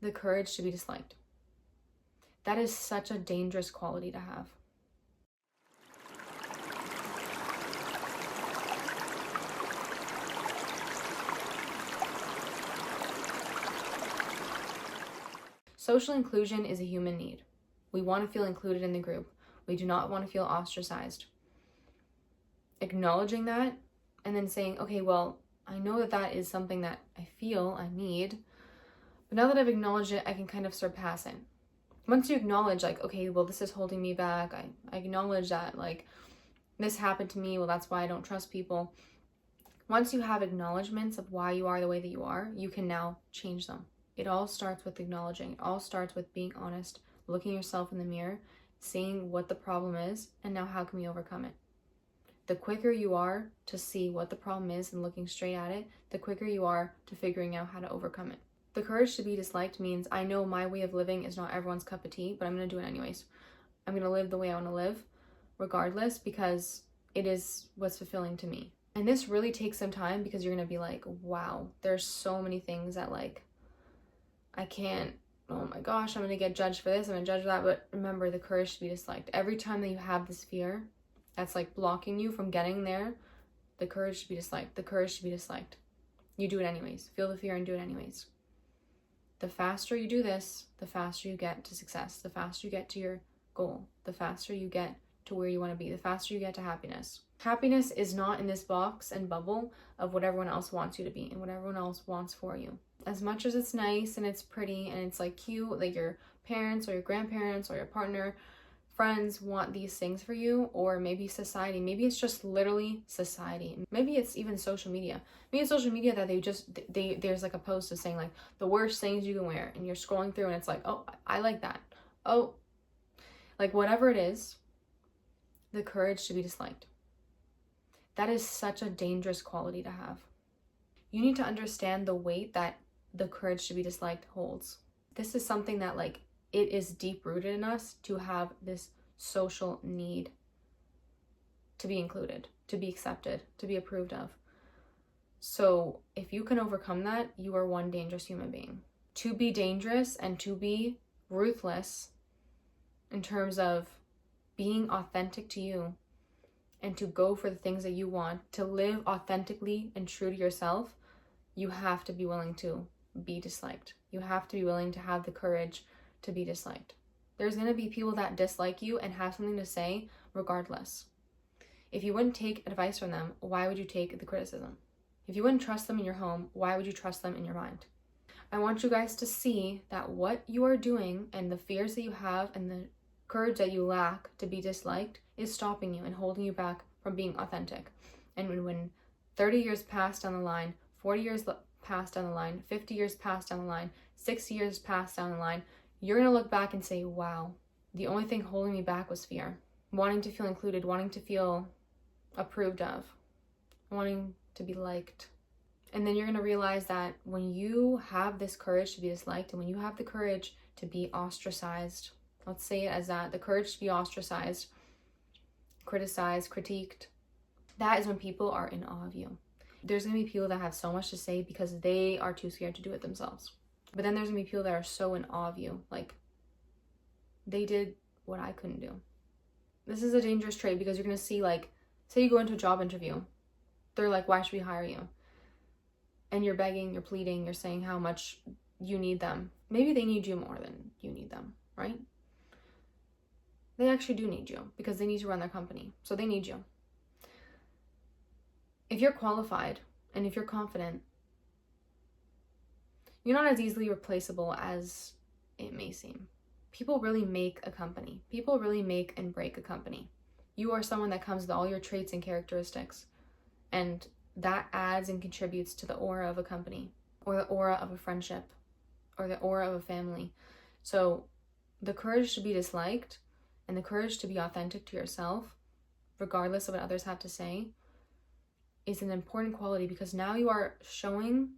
the courage to be disliked. That is such a dangerous quality to have. Social inclusion is a human need. We want to feel included in the group. We do not want to feel ostracized. Acknowledging that and then saying, okay, well, I know that that is something that I feel I need, but now that I've acknowledged it, I can kind of surpass it. Once you acknowledge, like, okay, well, this is holding me back. I acknowledge that, like, this happened to me. Well, that's why I don't trust people. Once you have acknowledgements of why you are the way that you are, you can now change them. It all starts with acknowledging. It all starts with being honest, looking yourself in the mirror, seeing what the problem is, and now how can we overcome it? The quicker you are to see what the problem is and looking straight at it, the quicker you are to figuring out how to overcome it. The courage to be disliked means I know my way of living is not everyone's cup of tea, but I'm going to do it anyways. I'm going to live the way I want to live, regardless, because it is what's fulfilling to me. And this really takes some time because you're going to be like, wow, there's so many things that, like, I can't, oh my gosh, I'm going to get judged for this, I'm going to judge that. But remember, the courage to be disliked. Every time that you have this fear that's like blocking you from getting there, the courage to be disliked, the courage to be disliked. You do it anyways. Feel the fear and do it anyways. The faster you do this, the faster you get to success, the faster you get to your goal, the faster you get to where you want to be, the faster you get to happiness. Happiness is not in this box and bubble of what everyone else wants you to be and what everyone else wants for you. As much as it's nice and it's pretty and it's like cute, like your parents or your grandparents or your partner, friends want these things for you, or maybe society, maybe it's just literally society, maybe it's even social media. Maybe it's social media that there's like a post of saying like the worst things you can wear, and you're scrolling through and it's like, oh, I like that. Oh, like whatever it is, the courage to be disliked. That is such a dangerous quality to have. You need to understand the weight that the courage to be disliked holds. This is something that, like, it is deep rooted in us to have this social need to be included, to be accepted, to be approved of. So if you can overcome that, you are one dangerous human being. To be dangerous and to be ruthless in terms of being authentic to you and to go for the things that you want, to live authentically and true to yourself, you have to be willing to be disliked. You have to be willing to have the courage to be disliked. There's going to be people that dislike you and have something to say regardless. If you wouldn't take advice from them, why would you take the criticism? If you wouldn't trust them in your home, why would you trust them in your mind? I want you guys to see that what you are doing and the fears that you have and the courage that you lack to be disliked is stopping you and holding you back from being authentic. And when 30 years pass down the line, 40 years pass down the line, 50 years pass down the line, 60 years pass down the line, you're going to look back and say, wow, the only thing holding me back was fear. Wanting to feel included, wanting to feel approved of, wanting to be liked. And then you're going to realize that when you have this courage to be disliked and when you have the courage to be ostracized, let's say it as that, the courage to be ostracized, criticized, critiqued, that is when people are in awe of you. There's going to be people that have so much to say because they are too scared to do it themselves. But then there's going to be people that are so in awe of you, like they did what I couldn't do. This is a dangerous trait because you're going to see, like, say you go into a job interview, they're like, why should we hire you? And you're begging, you're pleading, you're saying how much you need them. Maybe they need you more than you need them, right? They actually do need you because they need to run their company. So they need you. If you're qualified and if you're confident, you're not as easily replaceable as it may seem. People really make a company. People really make and break a company. You are someone that comes with all your traits and characteristics, and that adds and contributes to the aura of a company, or the aura of a friendship, or the aura of a family. So the courage to be disliked and the courage to be authentic to yourself, regardless of what others have to say, is an important quality because now you are showing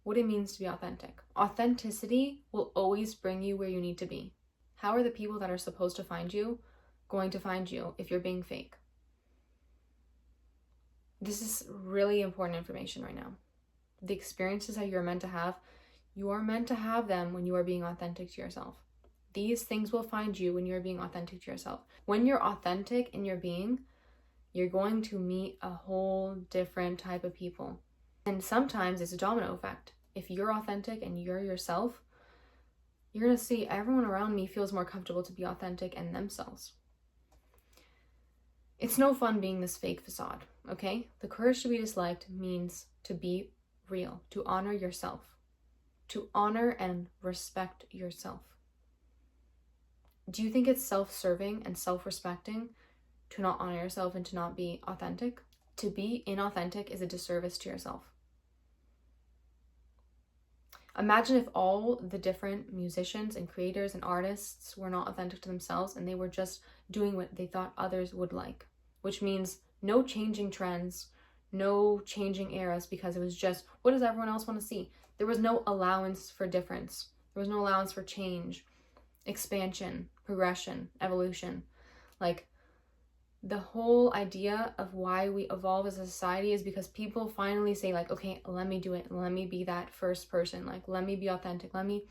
what it means to be authentic. Authenticity will always bring you where you need to be. How are the people that are supposed to find you going to find you if you're being fake? This is really important information right now. The experiences that you're meant to have, You are meant to have them when you are being authentic to yourself. These things will find you when you're being authentic to yourself. When you're authentic in your being, you're going to meet a whole different type of people. And sometimes it's a domino effect. If you're authentic and you're yourself, you're going to see everyone around me feels more comfortable to be authentic and themselves. It's no fun being this fake facade, okay? The courage to be disliked means to be real, to honor yourself, to honor and respect yourself. Do you think it's self-serving and self-respecting to not honor yourself and to not be authentic? To be inauthentic is a disservice to yourself. Imagine if all the different musicians and creators and artists were not authentic to themselves and they were just doing what they thought others would like, which means no changing trends, no changing eras, because it was just, what does everyone else want to see? There was no allowance for difference. There was no allowance for change, expansion, progression, evolution. Like, the whole idea of why we evolve as a society is because people finally say, like, okay, let me do it. Let me be that first person. Like, let me be authentic. Let me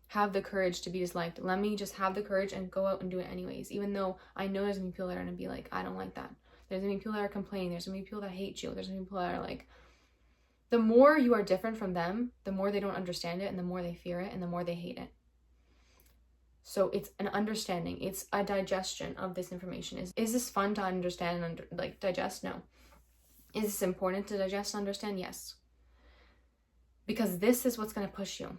have the courage to be disliked. Let me just have the courage and go out and do it anyways. Even though I know there's gonna be people that are gonna be like, I don't like that. There's gonna be people that are complaining. There's gonna be people that hate you. There's gonna be people that are like, the more you are different from them, the more they don't understand it and the more they fear it and the more they hate it. So it's an understanding. It's a digestion of this information. Is this fun to understand and digest? No. Is this important to digest and understand? Yes. Because this is what's going to push you.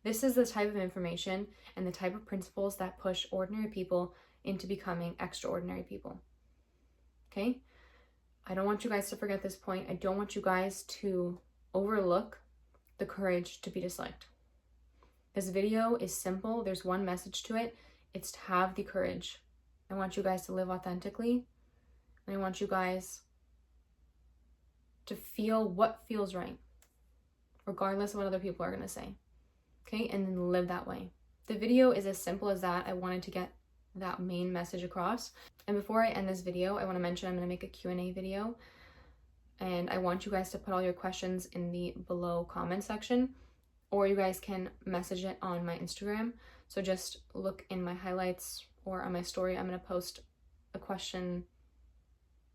This is the type of information and the type of principles that push ordinary people into becoming extraordinary people. Okay? I don't want you guys to forget this point. I don't want you guys to overlook the courage to be disliked. This video is simple. There's one message to it. It's to have the courage. I want you guys to live authentically. And I want you guys to feel what feels right, regardless of what other people are going to say. Okay? And then live that way. The video is as simple as that. I wanted to get that main message across. And before I end this video, I want to mention I'm going to make a Q&A video. And I want you guys to put all your questions in the below comment section. Or you guys can message it on my Instagram. So just look in my highlights or on my story. I'm going to post a question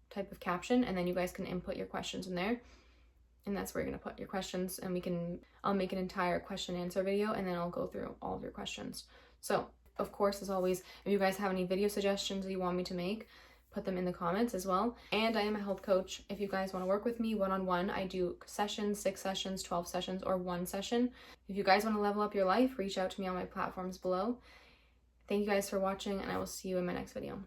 type of caption, and then you guys can input your questions in there. And that's where you're going to put your questions, and I'll make an entire question and answer video, and then I'll go through all of your questions. So, of course, as always, if you guys have any video suggestions that you want me to make, put them in the comments as well. And I am a health coach. If you guys want to work with me one-on-one, I do sessions, 6 sessions, 12 sessions, or 1 session. If you guys want to level up your life, reach out to me on my platforms below. Thank you guys for watching, and I will see you in my next video.